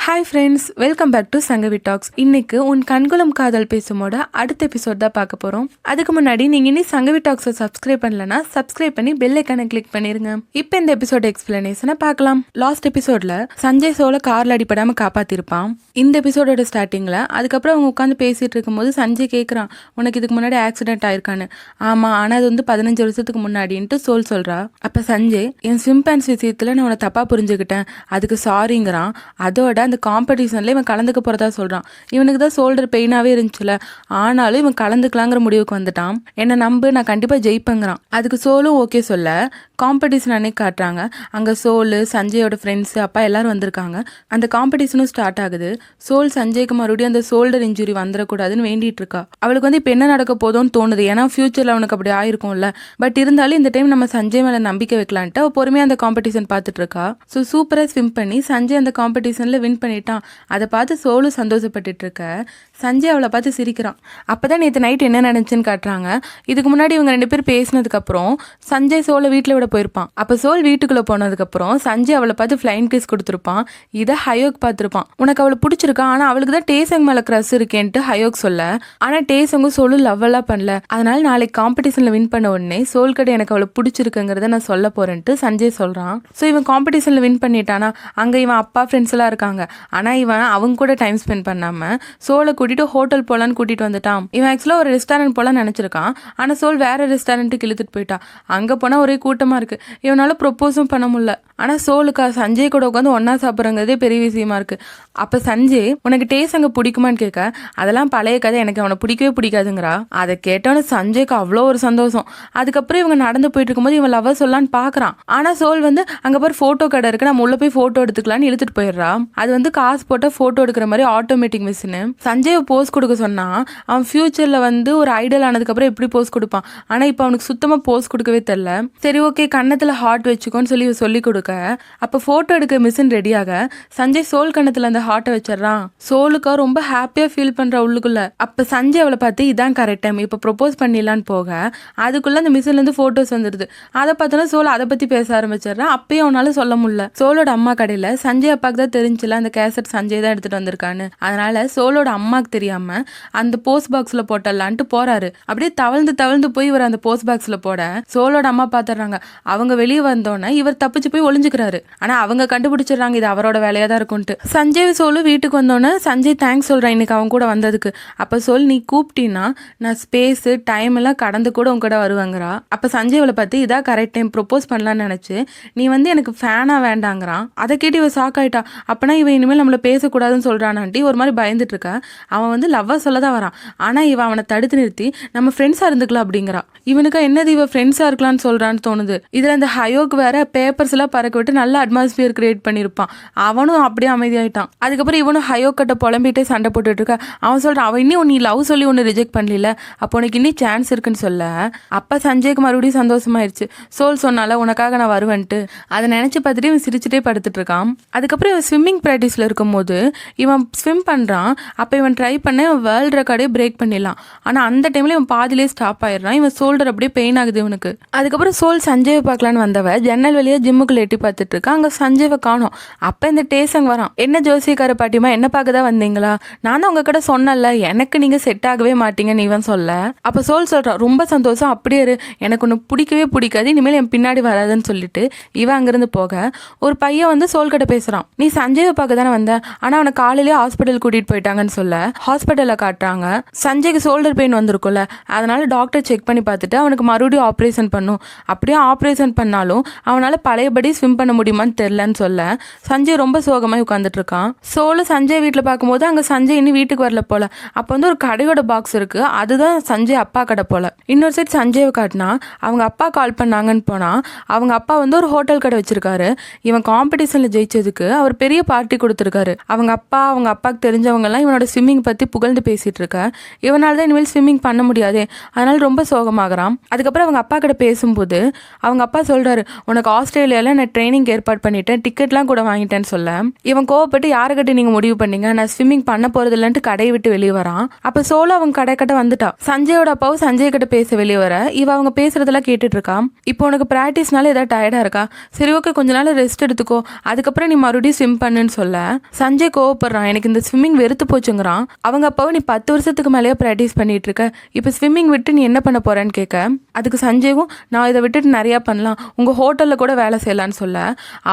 Hi friends, welcome back to Sangavi talks. இன்னைக்கு உன் கண்குளம் காதல் பேசுமோட அடுத்த எபிசோட் தான் பார்க்க போகிறோம். அதுக்கு முன்னாடி நீங்கள் இனி சங்கவி டாக்ஸை சப்ஸ்கிரைப் பண்ணலன்னா சப்ஸ்கிரைப் பண்ணி பெல் ஐக்கானை கிளிக் பண்ணிருங்க. இப்போ இந்த எபிசோட் எக்ஸ்பிளனேஷனை பார்க்கலாம். லாஸ்ட் எபிசோட்ல சஞ்சய் சோலை காரில் அடிப்படாமல் காப்பாற்றிருப்பான். இந்த எபிசோடோட ஸ்டார்டிங்கில் அதுக்கப்புறம் அவங்க உட்காந்து பேசிகிட்டு இருக்கும்போது சஞ்சய் கேட்குறான், உனக்கு இதுக்கு முன்னாடி ஆக்சிடென்ட் ஆயிருக்கான்னு. ஆமாம், ஆனால் அது வந்து 15 வருஷத்துக்கு முன்னாடின்ட்டு சொல்கிறா. அப்போ சஞ்சய், என் ஸ்விம் பேண்ட்ஸ் விஷயத்தில் நான் உன்னை தப்பாக புரிஞ்சுக்கிட்டேன், அதுக்கு சாரிங்கிறான். அதோட அந்த காம்படிஷன்ல இவன் கலந்துக்க போறதா சொல்றான். இவனுக்கு தான் ஷோல்டர் பெயினாவே இருந்துச்சுல, ஆனாலும் இவன் கலந்துக்கலாங்கிற முடிவுக்கு வந்துட்டான். என்ன நம்பு, நான் கண்டிப்பா ஜெயிப்பேங்கிறான். அதுக்கு சோலும் ஓகே சொல்ல காம்படிஷன் அன்னைக்கு காட்டுறாங்க. அங்க சோலு, சஞ்சயோட ஃப்ரெண்ட்ஸ், அப்பா எல்லாரும் வந்திருக்காங்க. அந்த காம்படிஷனும் ஸ்டார்ட் ஆகுது. சோல் சஞ்சய்க்கு மறுபடியும் அந்த ஷோல்டர் இன்ஜுரி வந்துடக்கூடாதுன்னு வேண்டிட்டு இருக்கா. அவளுக்கு வந்து இப்போ என்ன நடக்க போதோன்னு தோணுது, ஏன்னா ஃபியூச்சர்ல அவனுக்கு அப்படி ஆயிருக்கும்ல. பட் இருந்தாலும் இந்த டைம் நம்ம சஞ்சய் மேல நம்பிக்கை வைக்கலான்ட்டு அவ பொறுமையா அந்த காம்படிஷன் பார்த்துட்டு இருக்கா. ஸோ சூப்பரா ஸ்விம் பண்ணி சஞ்சய் அந்த காம்படிஷன்ல வின் பண்ணிட்டான். அதை பார்த்து சோலு சந்தோஷப்பட்டு இருக்க சஞ்சய் அவளை பார்த்து சிரிக்கிறான். அப்பதான் நேற்று நைட் என்ன நடந்துச்சுன்னு காட்டுறாங்க. இதுக்கு முன்னாடி இவங்க 2 பேர் பேசினதுக்கு அப்புறம் சஞ்சய் சோலை வீட்டில் விட போயிருப்பான். அப்ப சோல் வீட்டுக்குள்ள போனதுக்கு அப்புறம் சஞ்சய் அவளை பார்த்து ஃபிளைங் கிஸ் கொடுத்துருப்பான். இதை ஹயோக் பார்த்துருப்பான். உனக்கு அவளை பிடிச்சிருக்கா, ஆனா அவளுக்கு தான் டேசங் மேல கிரஸ் இருக்கேன்ட்டு ஹயோக் சொல்ல, ஆனா டேசங்கும் சோலும் லவ் எல்லாம் பண்ணல. அதனால நாளைக்கு காம்படிஷன்ல வின் பண்ண உடனே சோல் கிட்ட எனக்கு அவளை பிடிச்சிருக்குங்கிறத நான் சொல்ல போறேன்ட்டு சஞ்சய் சொல்றான். ஸோ இவன் காம்படிஷன்ல வின் பண்ணிட்டானா, அங்க இவன் அப்பா ஃப்ரெண்ட்ஸ் எல்லாம் இருக்காங்க. ஆனா இவன் அவங்க கூட டைம் ஸ்பெண்ட் பண்ணாம சோலை கூட்டிட்டு ஹோட்டல் போலான்னு கூட்டிட்டு வந்துட்டான். இவன் ஆக்சுவலா ஒரு ரெஸ்டாரண்ட் போலான்னு நினைச்சிருக்கான். ஆனா சோல் வேற ரெஸ்டாரண்ட்டுக்கு இழுத்துட்டு போயிட்டான். அங்க போனா ஒரே கூட்டமா இருக்கு. இவனால ப்ரொப்போஸும் பண்ண முடியல. ஆனா சோலுக்கா சஞ்சய் கூட உட்காந்து ஒன்னா சாப்பிட்றங்கிறதே பெரிய விஷயமா இருக்கு. அப்ப சஞ்சய், உனக்கு டேஸ்ட் அங்க பிடிக்குமான்னு கேட்க, அதெல்லாம் பழைய கதை, எனக்கு அவனை பிடிக்கவே பிடிக்காதுங்கிறா. அதை கேட்டவன சஞ்சய்க்கு அவ்வளோ ஒரு சந்தோஷம். அதுக்கப்புறம் இவங்க நடந்து போயிட்டு இருக்கும்போது இவன் லவ் சொல்லலான்னு பாக்குறான். ஆனா சோல் வந்து அங்க பாரு போட்டோ கடை இருக்கு, நம்ம உள்ள போய் போட்டோ எடுத்துக்கலான்னு இழுத்துட்டு போயிடுறா. அது வந்து காசு போட்ட போட்டோ எடுக்கிற மாதிரி ஆட்டோமேட்டிக் மிஷின். சஞ்சய் போஸ் கொடுக்க சொன்னா அவன் ஃபியூச்சர்ல வந்து ஒரு ஐடல் ஆனதுக்கு அப்புறம் எப்படி போஸ் கொடுப்பான். ஆனா இப்ப அவனுக்கு சுத்தமா போஸ் கொடுக்கவே தெரியல. சரி ஓகே, கண்ணத்துல ஹார்ட் வச்சுக்கோன்னு சொல்லி கொடுக்க, அப்ப போட்டோ எடுக்க மிஷின் ரெடியாக சஞ்சய் சோல் கண்ணத்துல அந்த ஹார்ட்டை வச்சிடறான். சோலுக்கா ரொம்ப ஹாப்பியா ஃபீல் பண்ற உள்ளுக்குள்ள. அப்ப சஞ்சய் அவளை பார்த்து இதான் கரெக்ட் டைம், இப்ப ப்ரொபோஸ் பண்ணிடலான்னு போக அதுக்குள்ள அந்த மிஷின்ல இருந்து போட்டோஸ் வந்துருது. அதை பார்த்தோன்னா சோல் அதை பத்தி பேச ஆரம்பிச்சிடறான். அப்பயும் அவனால சொல்ல முடியல. சோலோட அம்மா கடையில சஞ்சய் அப்பாக்கு தான் தெரிஞ்சுல அந்த கேசட் சஞ்சய் தான் எடுத்துட்டு வந்திருக்கான்னு. அதனால சோலோட அம்மாக்கு தெரியாம அந்த போஸ்ட் பாக்ஸ்ல போட்டலான்ட்டு போறாரு. அப்படியே தவழ்ந்து போய் இவர் அந்த போஸ்ட் பாக்ஸ்ல போட சோலோட அம்மா பாத்துறாங்க. அவங்க வெளியே வந்தோன்னே இவர் தப்பிச்சு போய் ஒளிஞ்சுக்கிறாரு. ஆனா அவங்க கண்டுபிடிச்சிடறாங்க இது அவரோட வேலையா தான் இருக்கும்ட்டு. சஞ்சய் சோலு வீட்டுக்கு வந்தோன்னே சஞ்சய் தேங்க்ஸ் சொல்றான் இன்னைக்கு அவங்க கூட வந்ததுக்கு. அப்ப சொல், நீ கூப்பிட்டீன்னா நான் ஸ்பேஸ் டைம் எல்லாம் கடந்து கூட உங்க கூட வருவாங்கிறா. அப்ப சஞ்சய் அவளை பார்த்து இதா கரெக்ட் டைம், ப்ரொபோஸ் பண்ணலான்னு நினைச்சு நீ வந்து எனக்கு ஃபேனா வேண்டாங்கிறான். அதை கேட்டு இவ ஷாக் ஆயிட்டா. அப்பனா இவன் இனிமேல் நம்மள பேசக்கூடாதுன்னு சொல்றானான்ட்டு ஒரு மாதிரி பயந்துட்டு இருக்கா. அவன் வந்து லவ்வா சொல்லதான் வரான். ஆனா இவன் அவனை தடுத்து நிறுத்தி நம்ம ஃப்ரெண்ட்ஸா இருந்துக்கலாம் அப்படிங்கிறா. இவனுக்கு என்னது இவ ஃப்ரெண்ட்ஸா இருக்கலாம்னு சொல்றான்னு தோணுது. இதுல இந்த ஹயோக் வேற பேப்பர்ஸ் எல்லாம் பறக்க விட்டு நல்ல அட்மாஸ்பியர் கிரியேட் பண்ணிருப்பான். அவனும் அப்படியே அமைதியாயிட்டான். அதுக்கப்புறம் இவனும் ஹயோக் கிட்ட புலம்பிட்டே சண்டை போட்டுட்டு இருக்கா. அவன் சொல்றான், அவன் இன்னும் நீ லவ் சொல்லி ஒன்னு ரிஜெக்ட் பண்ணல, அப்போ உனக்கு இன்னும் சான்ஸ் இருக்குன்னு சொல்ல, அப்ப சஞ்சய்க்கு மறுபடியும் சந்தோஷமாயிருச்சு. சோல் சொன்னால உனக்காக நான் வருவேன்ட்டு. அதை நினைச்சு பார்த்துட்டு இவன் சிரிச்சுட்டே படுத்துட்டு இருக்கான். அதுக்கப்புறம் இவன் ஸ்விம்மிங் ப்ராக்டிஸ்ல இருக்கும்போது இவன் ஸ்விம் பண்றான். அப்ப இவன் ட்ரை பண்ண வேர்ல்ட் ரெக்கார்டே பிரேக் பண்ணிடலாம். ஆனா அந்த டைம்ல இவன் பாதிலே ஸ்டாப் ஆயிடுறான். இவன் ஷோல்டர் அப்படியே பெயின் ஆகுது இவனுக்கு. அதுக்கப்புறம் சோல் சஞ்சயை பார்க்கலான்னு வந்தவ ஜன்னல் வழியா ஜிம்முக்குள்ள எட்டி பார்த்துட்டு இருக்கா. அங்க சஞ்சயை காணோம். அப்ப இந்த டேசங் வரான். என்ன ஜோசியக்கார பாட்டிமா, என்ன பார்க்கதான் வந்தீங்களா? நான் தான் உங்க கிட்ட சொன்னல எனக்கு நீங்க செட் ஆகவே மாட்டீங்கன்னு இவன் சொல்ல, அப்ப சோல் சொல்றான், ரொம்ப சந்தோஷம், அப்படியே இரு, எனக்கு ஒன்னு பிடிக்கவே பிடிக்காது, இனிமேல் என் பின்னாடி வராதுன்னு சொல்லிட்டு இவன் அங்கிருந்து போக ஒரு பையன் வந்து சோல் கிட்ட பேசுறான். நீ சஞ்சயை பார்க்க தானே வந்த, ஆனா அவனை காலையிலேயே ஹாஸ்பிட்டல் கூட்டிட்டு போயிட்டாங்கன்னு சொல்ல ஹாஸ்பிட்டல்ல காட்டுறாங்க. சஞ்சய்க்கு ஷோல்டர் பெயின் வந்திருக்கும்ல, அதனால டாக்டர் செக் பண்ணி பார்த்துட்டு அவனுக்கு மறுபடியும் ஆப்ரேஷன் பண்ணும். அப்படியே ஆப்ரேஷன் பண்ணாலும் அவனால பழையபடி ஸ்விம் பண்ண முடியுமான்னு தெரியலன்னு சொல்ல சஞ்சய் ரொம்ப சோகமாய் உட்காந்துட்டு இருக்கான். சோலு சஞ்சய் வீட்டுல பார்க்கும்போது அங்க சஞ்சய் இன்னும் வீட்டுக்கு வரல போல. அப்ப வந்து ஒரு கடையோட பாக்ஸ் இருக்கு, அதுதான் சஞ்சய் அப்பா கடை போல. இன்னொரு சைட் சஞ்சயை காட்டினா அவங்க அப்பா கால் பண்ணாங்கன்னு போனா அவங்க அப்பா வந்து ஒரு ஹோட்டல் கடை வச்சிருக்காரு. இவன் காம்படிஷன்ல ஜெயிச்சதுக்கு அவர் பெரிய பார்ட்டி கொடுத்துருக்காரு. அவங்க அப்பாவுக்கு தெரிஞ்சவங்க எல்லாம் இவனோட ஸ்விம்மிங் பத்தி புகழ்ந்து பேசிட்டு இருக்க. இவனால தான் இனிமேல் ஸ்விம்மிங் பண்ண முடியாது, அதனால ரொம்ப சோகமாகறான். அதுக்கப்புறம் அவங்க அப்பா கிட்ட பேசும்போது அவங்க அப்பா சொல்றாரு, உனக்கு ஆஸ்திரேலியால நான் ட்ரைனிங் ஏற்பாடு பண்ணிட்டேன், டிக்கெட்லாம் கூட வாங்கிட்டேன்னு சொல்ல இவன் கோவப்பட்டு யாருக்கிட்ட நீங்க முடிவு பண்ணீங்க, நான் ஸ்விம்மிங் பண்ண போறது இல்லைன்ட்டு கடையை விட்டு வெளியே வரான். அப்ப சோலோ அவங்க கடை கிட்ட வந்துட்டா. சஞ்சயோட அப்பாவும் சஞ்சய் கிட்ட பேச வெளியே வர இவ அவங்க பேசுறதெல்லாம் கேட்டுட்டு இருக்கான். இப்போ உனக்கு பிராக்டிஸ்னால ஏதாவது டயர்டா இருக்கா, சரி ஓகே கொஞ்ச நாள் ரெஸ்ட் எடுத்துக்கோ, அதுக்கப்புறம் நீ மறுபடியும் ஸ்விம் பண்ணுன்னு சொல்ல சஞ்சய் கோவப்படுறான். எனக்கு இந்த ஸ்விம்மிங் வெறுத்து போச்சுங்கிறான். அவங்க அப்பாவை நீ 10 வருஷத்துக்கு மேலேயே ப்ராக்டிஸ் பண்ணிட்டு இருக்க, இப்போ ஸ்விம்மிங் விட்டு நீ என்ன பண்ண போறேன்னு கேட்க, அதுக்கு சஞ்சய்வும் நான் இதை விட்டுட்டு நிறையா பண்ணலாம், உங்கள் ஹோட்டலில் கூட வேலை செய்யலான்னு சொல்ல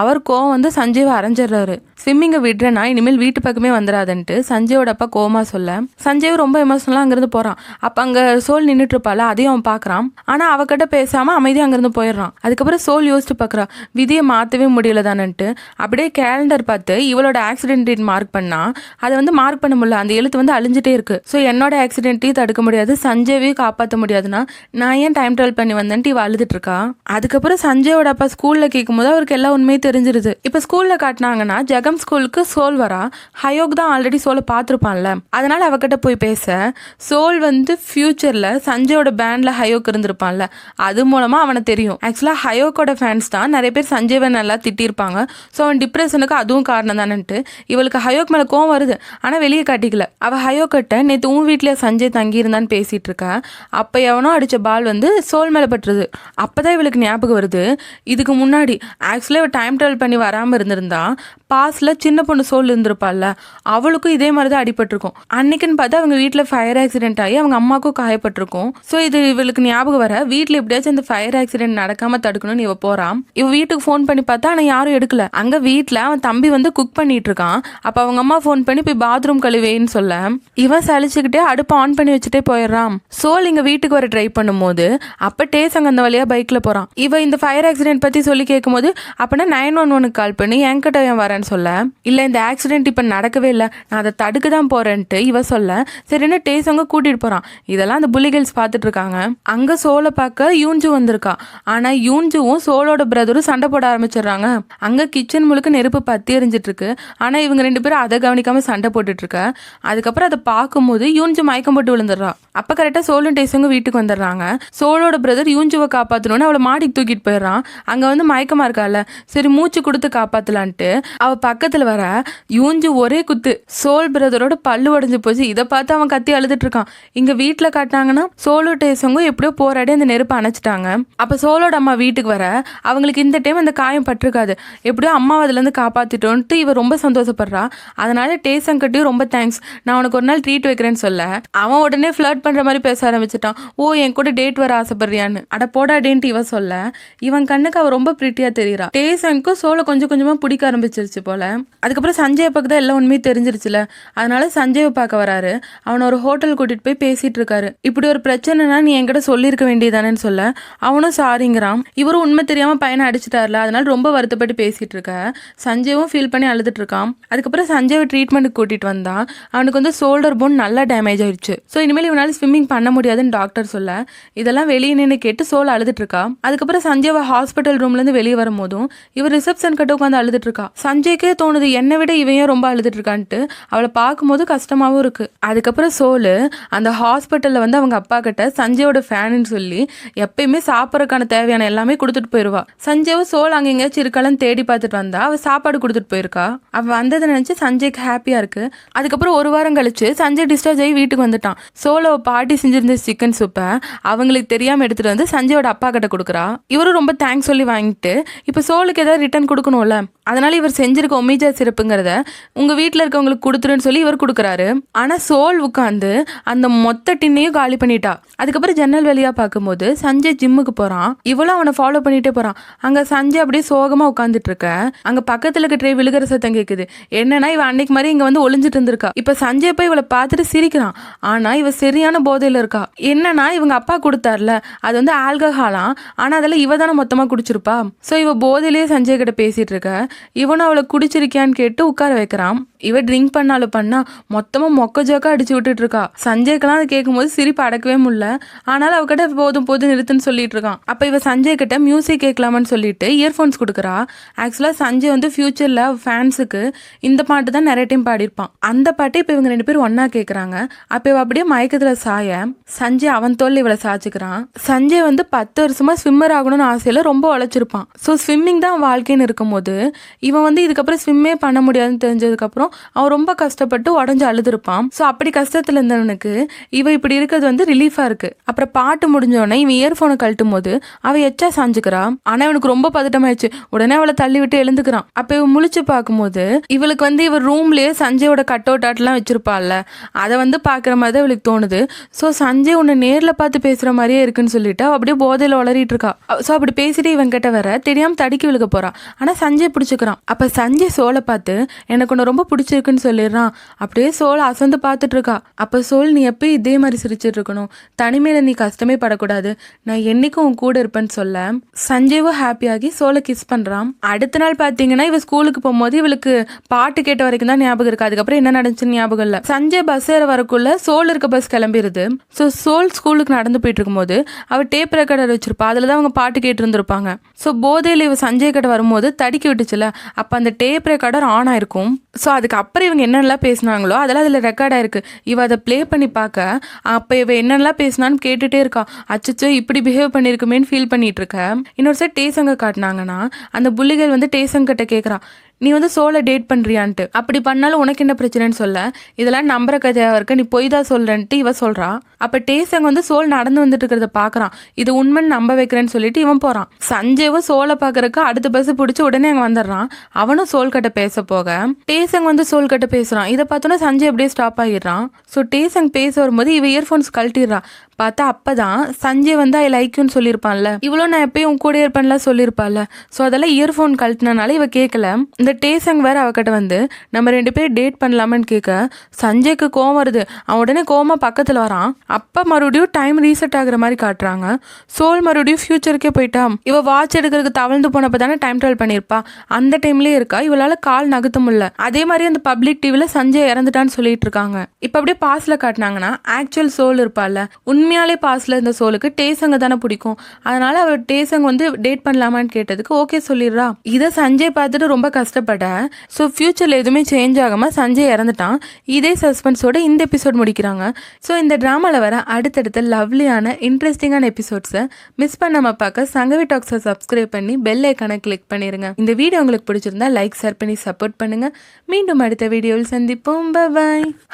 அவர் கோவம் வந்து சஞ்சய்வை அரைஞ்சிடுறாரு. ஸ்விம்மிங்கை விடுறேன்னா இனிமேல் வீட்டு பக்கமே வந்துடாதுன்ட்டு சஞ்சயோட அப்பா கோவமா சொல்ல சஞ்சயும் ரொம்ப எமோஷனலாக அங்கேருந்து போகிறான். அப்போ அங்கே சோல் நின்றுட்டு இருப்பாள், அதையும் அவன் பார்க்குறான். ஆனால் அவகிட்ட பேசாமல் அமைதியாக அங்கேருந்து போயிடுறான். அதுக்கப்புறம் சோல் யோசிச்சு பார்க்குறா, விதியை மாற்றவே முடியல தானன்ட்டு. அப்படியே கேலண்டர் பார்த்து இவளோட ஆக்சிடென்ட் டேட் மார்க் பண்ணா அதை வந்து மார்க் பண்ண முடியல, அந்த எழுத்து வந்து அழிஞ்சிட்டே இருக்கு. ஸோ என்னோட ஆக்சிடென்ட்டையும் தடுக்க முடியாது, சஞ்சயவையும் காப்பாற்ற முடியாதுன்னா நான் ஏன் டைம் ட்ராவல் பண்ணி வந்தேன்ட்டு இவ அழுதுட்டு இருக்கா. அதுக்கப்புறம் சஞ்சயோட அப்பா ஸ்கூல்ல கேட்கும்போது அவருக்கு எல்லா உண்மையும் தெரிஞ்சிருது. இப்போ ஸ்கூல்ல காட்டினாங்கன்னா ஜெகம் ஸ்கூலுக்கு சோல் வரா. ஹயோக் தான் ஆல்ரெடி சோலை பார்த்துருப்பான்ல, அதனால அவகிட்ட போய் பேச சோல் வந்து ஃபியூச்சர்ல சஞ்சயோட பேண்ட்ல ஹயோக் இருந்திருப்பான்ல, அது மூலமா அவனை தெரியும். ஆக்சுவலா ஹயோக்கோட ஃபேன்ஸ் தான் நிறைய பேர் சஞ்சயவை நல்லா திட்டிருப்பாங்க. ஸோ அவன் டிப்ரெஷனுக்கு அதுவும் காரணம் தானன்ட்டு இவளுக்கு ஹயோக் மேல கோவம் வருது, ஆனா வெளியே காட்டிக்கல. அவ ஹயோக்கிட்ட நேற்று உன் வீட்லயே சஞ்சய் தங்கியிருந்தான்னு பேசிட்டு இருக்கா. அப்ப எவனோ அடிச்ச பால் வந்து சோல் மேல பட்டுருது. அப்பதான் இவளுக்கு ஞாபகம் வருது, இதுக்கு முன்னாடி ஆக்சுவலா இவ டைம் ட்ராவல் பண்ணி வராம இருந்திருந்தா பாஸ்ல சின்ன பொண்ணு சோல் இருந்திருப்பாள்ல, அவளுக்கும் இதே மாதிரிதான் அடிபட்டிருக்கும். அன்னைக்குன்னு பார்த்தா அவங்க வீட்டுல ஃபயர் ஆக்சிடென்ட் ஆகி அவங்க அம்மாவுக்கும் காயப்பட்டிருக்கும். ஸோ இது இவளுக்கு ஞாபகம் வர வீட்டுல எப்படியாச்சும் இந்த ஃபயர் ஆக்சிடென்ட் நடக்காம தடுக்கணும்னு இவ போறான். இவ வீட்டுக்கு ஃபோன் பண்ணி பார்த்தா ஆனா யாரும் எடுக்கல. அங்க வீட்டுல அவன் தம்பி வந்து குக் பண்ணிட்டு இருக்கான். அப்ப அவங்க அம்மா ஃபோன் பண்ணி போய் பாத்ரூம் கழுவேன்னு சொல்ல இவன் சலிச்சுக்கிட்டே அடுப்பு ஆன் பண்ணி வச்சுட்டே போயிடுறான். சோல் இங்க வீட்டுக்கு வர ட்ரை பண்ணும்போது அப்ப டேசங்க அந்த வழியா பைக்ல போறான். இவ இந்த ஃபயர் ஆக்சிடென்ட் பத்தி சொல்லி கேட்கும்போது அப்பனா 911 கால் பண்ணி என்கிட்ட ஏன் வரேன்னு சொல்ல, இல்ல இந்த ஆக்சிடென்ட் இப்ப நடக்கவே இல்லை, நான் அதை தடுக்க தான் போறேன்ட்டு இவ சொல்ல சரின்னு டேசங்க கூட்டிட்டு போறான். இதெல்லாம் அந்த புலிகள்ஸ் பார்த்துட்டு இருக்காங்க. அங்க சோலை பார்க்க யூன்ஜு வந்திருக்கா. ஆனா யூன்ஜுவும் சோலோட பிரதரும் சண்டை போட ஆரம்பிச்சிடுறாங்க. அங்க கிச்சன் முழுக்க நெருப்பு பத்தி எரிஞ்சிட்டு இருக்கு. ஆனா இவங்க 2 பேரும் அதை கவனிக்காம சண்டை போட்டுட்டு இருக்க. அதுக்கப்புறம் அதை பார்க்கும்போது யூன்ஜு மயக்கம் போட்டு விழுந்துடுறா. அப்ப கரெக்டா சோலும் டேசங்க வீட்டுக்கு வந்துடுறாங்க. சோலோட பிரதர் யூன்ஜுவை காப்பாத்தணும்னு அவளை மாடிக்கு தூக்கிட்டு போயிடுறான். அங்க வந்து மயக்கமா இருக்கால, சரி மூச்சு கொடுத்து காப்பாத்தலான்ட்டு அவ பக்கத்துல வர யூன்ஜு ஒரே குத்து சோல் பிரதரோட பல்லு உடைஞ்சு போச்சு. இதை பார்த்து அவன் கத்தி அழுதுட்டு இருக்கான். இங்க வீட்டுல காட்டினாங்கன்னா சோலோ டேசங்கும் எப்படியோ போராடி அந்த நெருப்பை அணைச்சிட்டாங்க. அப்ப சோலோட அம்மா வீட்டுக்கு வர அவங்களுக்கு இந்த டைம் அந்த காயம் பட்டிருக்காது, எப்படியோ அம்மா அதுல இருந்து காப்பாத்திட்டோன்ட்டு இவ ரொம்ப சந்தோஷப்படுறா. அதனால டேசங் கட்டியும் ரொம்ப தேங்க்ஸ், நான் உனக்கு ஒரு நாள் ட்ரீட் வைக்கிறேன்னு சொல்ல அவன் உடனே ஃபிளர்ட் பண்ற மாதிரி பேச ஆரம்பிச்சிட்டான். ஓ என் கூட டேட் வர ஆசைப்படுறியான்னு. அட போடாடேன்ட்டு இவ சொல்ல இவன் கண்ணுக்கு அவ ரொம்ப பிரிட்டியா தெரியுறா. டேசங்க்கும் சோலை கொஞ்சம் கொஞ்சமா பிடிக்க ஆரம்பிச்சிருச்சு போல. அதுக்கப்புறம் சஞ்சய் அப்பாக்கு தான் எல்லாம் உண்மையும் தெரிஞ்சிருச்சுல, அதனால சஞ்சயை பார்க்க வராரு. அவனை ஒரு ஹோட்டல் கூட்டிட்டு போய் பேசிட்டு இருக்காரு. இப்படி ஒரு பிரச்சனைனா நீ என்கிட்ட சொல்லியிருக்க வேண்டியதானேன்னு சொல்ல அவனும் சாரிங்கிறான். இவரும் உண்மை தெரியாம பையனை அடிச்சுட்டார்ல, அதனால ரொம்ப வருத்தப்பட்டு பேசிட்டு இருக்க சஞ்சயும் ஃபீல் பண்ணி அழுதுட்டு இருக்கான். அதுக்கப்புறம் சஞ்சயை ட்ரீட்மெண்ட்டுக்கு கூட்டிட்டு வந்தா அவனுக்கு வந்து ஷோல்டர் போன் நல்லா டேமேஜ் ஆயிடுச்சு. ஸோ இனிமேல் இவனால ஸ்விம்மிங் பண்ண முடியாதுன்னு டாக்டர் சொல்ல இதெல்லாம் வெளியே நின்று கேட்டு சோல் அழுதுட்டு இருக்கா. அதுக்கப்புறம் சஞ்சய் ஹாஸ்பிட்டல் ரூம்ல இருந்து வெளியே வரும்போதும் இவர் ரிசப்ஷன் கிட்ட உட்காந்து அழுதுட்டு இருக்கா. சஞ்சய்க்கே தோணுது என்னை விட இவையும் ரொம்ப அழுதுட்டு இருக்கான்ட்டு. அவளை பார்க்கும்போது கஷ்டமாவும் இருக்கு. அதுக்கப்புறம் சோலு அந்த ஹாஸ்பிட்டல்ல வந்து அவங்க அப்பா கிட்ட சஞ்சயோட ஃபேன்னு சொல்லி எப்பயுமே சாப்பிட்றதுக்கான தேவையான எல்லாமே கொடுத்துட்டு போயிருவா. சஞ்சயும் சோல் அங்க எங்கேயாச்சும் இருக்காளன்னு தேடி பார்த்துட்டு வந்தா அவ சாப்பாடு கொடுத்துட்டு போயிருக்கா. அவ வந்ததை நினைச்சு சஞ்சய்க்கு ஹாப்பியா இருக்கு. அதுக்கப்புறம் ஒரு வாரம் கழிச்சு சஞ்சய் டிஸ்சார்ஜ் ஆகி வீட்டுக்கு வந்துட்டான். சோலோ பாட்டி செஞ்சிருந்த சிக்கன் சூப்பை அவங்களுக்கு தெரியாம எடுத்துட்டு வந்து சஞ்சயோட அப்பா கிட்ட கொடுக்குறா. இவரும் ரொம்ப தேங்க்ஸ் சொல்லி வாங்கிட்டு இப்ப சோலுக்கு ஏதாவது ரிட்டர்ன் கொடுக்கணும்ல, அதனால இவர் செஞ்சிருக்க ஒமிஜா சிறப்புங்கிறத உங்க வீட்டுல இருக்கவங்களுக்கு கொடுத்துருன்னு சொல்லி இவர் கொடுக்குறாரு. ஆனா சோல் உட்காந்து அந்த மொத்த டின்னையும் காலி பண்ணிட்டா. அதுக்கப்புறம் ஜன்னல் வழியா பார்க்கும்போது சஞ்சய் ஜிம்முக்கு போறான். இவளும் அவனை ஃபாலோ பண்ணிட்டே போறான். அங்க சஞ்சய் அப்படியே சோகமா உட்காந்துட்டு இருக்க. அங்க பக்கத்துல இருக்க ட்ரே விழுகிற சத்தம் கேக்குது. என்னன்னா இவ அன்னைக்கு மாதிரி இங்க வந்து ஒளிஞ்சிட்டு இருந்திருக்கா. இப்ப சஞ்சய் போய் இவளை பார்த்துட்டு சிரிக்கிறான். ஆனா இவ சரியான போதையில இருக்கா. என்னன்னா இவங்க அப்பா கொடுத்தாருல அது வந்து ஆல்கஹாலாம், ஆனா அதெல்லாம் இவ தானே மொத்தமா குடிச்சிருப்பா. சோ இவ போதையிலேயே சஞ்சய் கிட்ட பேசிட்டு இருக்க. இவனும் அவளை குடிச்சிருக்கியான்னு கேட்டு உட்கார வைக்கிறான். இவ ட்ரிங்க் பண்ணாலும் பண்ணா மொத்தமா மொக்க ஜோக்கா அடிச்சு விட்டுட்டு இருக்கா. சஞ்சய்க்கெல்லாம் அதை கேட்கும்போது சிரிப்பு அடக்கவே முடியல. ஆனாலும் அவகிட்ட போதும் போதும் நிறுத்துன்னு சொல்லிட்டு இருக்கான். அப்ப இவ சஞ்சய் கிட்ட மியூசிக் கேட்கலாமான்னு சொல்லிட்டு இயர்போன்ஸ் கொடுக்குறா. ஆக்சுவலா சஞ்சய் வந்து ஃபியூச்சர்ல ஃபேன்ஸுக்கு இந்த பாட்டு தான் நிறைய டைம் பாடியிருப்பான். அந்த பாட்டை இப்ப இவங்க 2 பேரும் ஒன்னா கேட்கறாங்க. அப்ப இவ அப்படியே மயக்கத்துல சாய சஞ்சய் அவன் தோல்ல இவளை சாச்சுக்கிறான். சஞ்சய் வந்து 10 வருஷமா ஸ்விம்மர் ஆகணும்னு ஆசையில ரொம்ப உழைச்சிருப்பான். ஸோ ஸ்விம்மிங் தான் வாழ்க்கைன்னு இருக்கும் போது இவன் வந்து இதுக்கப்புறம் ஸ்விம்மே பண்ண முடியாதுன்னு தெரிஞ்சதுக்கு அப்புறம் வரைக்கும் அவன் ரொம்ப கஷ்டப்பட்டு உடஞ்சு அழுதுருப்பான். ஸோ அப்படி கஷ்டத்துல இருந்தவனுக்கு இவ இப்படி இருக்கிறது வந்து ரிலீஃபா இருக்கு. அப்புறம் பாட்டு முடிஞ்சோடனே இவன் இயர்போனை கழட்டும் போது அவ எச்சா சாஞ்சுக்கிறா. ஆனா இவனுக்கு ரொம்ப பதட்டமாயிடுச்சு. உடனே அவளை தள்ளி விட்டு எழுந்துக்கிறான். அப்ப இவன் முழிச்சு பார்க்கும்போது இவளுக்கு வந்து இவ ரூம்லயே சஞ்சயோட கட் அவுட் ஆட்லாம் வச்சிருப்பாள்ல, அதை வந்து பாக்குற மாதிரி தான் இவளுக்கு தோணுது. ஸோ சஞ்சய் உன்னை நேர்ல பார்த்து பேசுற மாதிரியே இருக்குன்னு சொல்லிட்டு அப்படியே போதையில வளரிட்டு இருக்கா. ஸோ அப்படி பேசிட்டு இவன் கிட்ட வர தெரியாம தடுக்கி விழுக போறான். ஆனா சஞ்சய் பிடிச்சுக்கிறான். அப்ப சஞ்சய் சோலை பார்த்து எனக்கு உன்னை ரொம்ப பிடிச்சிருக்குன்னு சொல்லிடுறான். அப்படியே சோலை அசந்து பார்த்துட்டு இருக்கா. அப்ப சோல், நீ எப்பயும் இதே மாதிரி சிரிச்சிட்டு இருக்கணும், தனிமையில நீ கஷ்டமே படக்கூடாது, நான் என்னைக்கும் உன் கூட இருப்பேன்னு சொல்ல சஞ்சயும் ஹாப்பியாகி சோலை கிஸ் பண்றான். அடுத்த நாள் பாத்தீங்கன்னா இவ ஸ்கூலுக்கு போகும்போது இவளுக்கு பாட்டு கேட்ட வரைக்கும் தான் ஞாபகம் இருக்கு. அதுக்கப்புறம் என்ன நடந்துச்சுன்னு ஞாபகம் இல்ல. சஞ்சய் பஸ் ஏற வரக்குள்ள சோல் இருக்க பஸ் கிளம்பிடுது. ஸோ சோல் ஸ்கூலுக்கு நடந்து போயிட்டு இருக்கும்போது அவ டேப் ரெக்கார்டர் வச்சிருப்பா. அதுலதான் அவங்க பாட்டு கேட்டு இருந்திருப்பாங்க. ஸோ போதையில இவ சஞ்சய் கிட்ட வரும்போது தடுக்கி விட்டுச்சுல, அப்ப அந்த டேப் ரெக்கார்டர் ஆன் ஆயிருக்கும். ஸோ அதுக்கப்புறம் இவங்க என்னென்னலாம் பேசினாங்களோ அதெல்லாம் அதில் ரெக்கார்ட் ஆயிருக்கு. இவ அதை ப்ளே பண்ணி பார்க்க அப்போ இவ என்னென்னலாம் பேசினான்னு கேட்டுட்டே இருக்கா. அச்சோ இப்படி பிஹேவ் பண்ணியிருக்குமேன்னு ஃபீல் பண்ணிட்டு இருக்க. இன்னொரு சைட் டேசங்க காட்டினாங்கன்னா அந்த புள்ளிகள் வந்து டேசங்க கிட்ட கேட்குறா, நீ வந்து சோலை டேட் பண்றியான்ட்டு. அப்படி பண்ணாலும் உனக்கு என்ன பிரச்சனைன்னு சொல்ல, இதெல்லாம் நம்புற கதையா இருக்க, நீ பொய் தான் சொல்றேன்ட்டு இவ சொல்றா. அப்ப டேசங் வந்து சோல் நடந்து வந்துட்டு இருக்கிறத பாக்குறான். இது உண்மைன்னு நம்ப வைக்கிறேன்னு சொல்லிட்டு இவன் போறான். சஞ்சயும் சோலை பாக்குறதுக்கு அடுத்த பஸ் பிடிச்சி உடனே அங்க வந்துடுறான். அவனும் சோல் கிட்ட பேச போக டேசங் வந்து சோல் கிட்ட பேசுறான். இதை பார்த்தோன்னா சஞ்சய் அப்படியே ஸ்டாப் ஆகிடுறான். ஸோ டேசங் பேச வரும்போது இவ இயர்போன்ஸ் கழட்டிடுறா. பார்த்தா அப்பதான் சஞ்சய் வந்து ஐ லைக் யூன்னு சொல்லியிருப்பான்ல, இவ்வளோ நான் எப்பயும் உன் கூட இருப்பேன்லாம் சொல்லியிருப்பாள்ல. ஸோ அதெல்லாம் இயர்போன் கழட்டினால இவ கேட்கல. இந்த டேசங் வேற அவகிட்ட வந்து நம்ம 2 பேரும் டேட் பண்ணலாமான்னு கேட்க சஞ்சய்க்கு கோவம் வருது. அவன் உடனே கோவமா பக்கத்துல வரான். அப்ப மறுபடியும் டைம் ரீசெட் ஆகுற மாதிரி காட்டுறாங்க. சோல் மறுபடியும் ஃபியூச்சருக்கே போயிட்டான். இவ வாட்ச் எடுக்கிறதுக்கு தவழ்ந்து போனப்ப தானே டைம் ட்ராவல் பண்ணியிருப்பா. அந்த டைம்லயே இருக்கா. இவளால கால் நகர்த்த முடியல. அதே மாதிரி அந்த பப்ளிக் டிவில சஞ்சய் இறந்துட்டான்னு சொல்லிட்டு இருக்காங்க. இப்ப அப்படியே பாஸ்ல காட்டினாங்கன்னா ஆக்சுவல் சோல் இருப்பாள்ல, உண்மையாலே பாஸ்ல இருந்த சோலுக்கு டேசங்க தானே பிடிக்கும். அதனால அவ டேசங் வந்து டேட் பண்ணலாமான்னு கேட்டதுக்கு ஓகே சொல்லிடுறா. இதை சஞ்சய் பார்த்துட்டு ரொம்ப கஷ்டப்பட. ஸோ ஃபியூச்சர்ல எதுவுமே சேஞ்ச் ஆகாம சஞ்சய் இறந்துட்டான். இதே சஸ்பென்ஸோட இந்த எபிசோட் முடிக்கிறாங்க. ஸோ இந்த டிராமால வர அடுத்தடுத்த லவ்லியான இன்ட்ரெஸ்டிங்கான எபிசோட்ஸை மிஸ் பண்ணாம பார்க்க சங்கவி டாக்ஸை சப்ஸ்கிரைப் பண்ணி பெல் ஐக்கானை கிளிக் பண்ணிருங்க. இந்த வீடியோ உங்களுக்கு பிடிச்சிருந்தா லைக் ஷேர் பண்ணி சப்போர்ட் பண்ணுங்க. மீண்டும் அடுத்த வீடியோவில் சந்திப்போம். பை.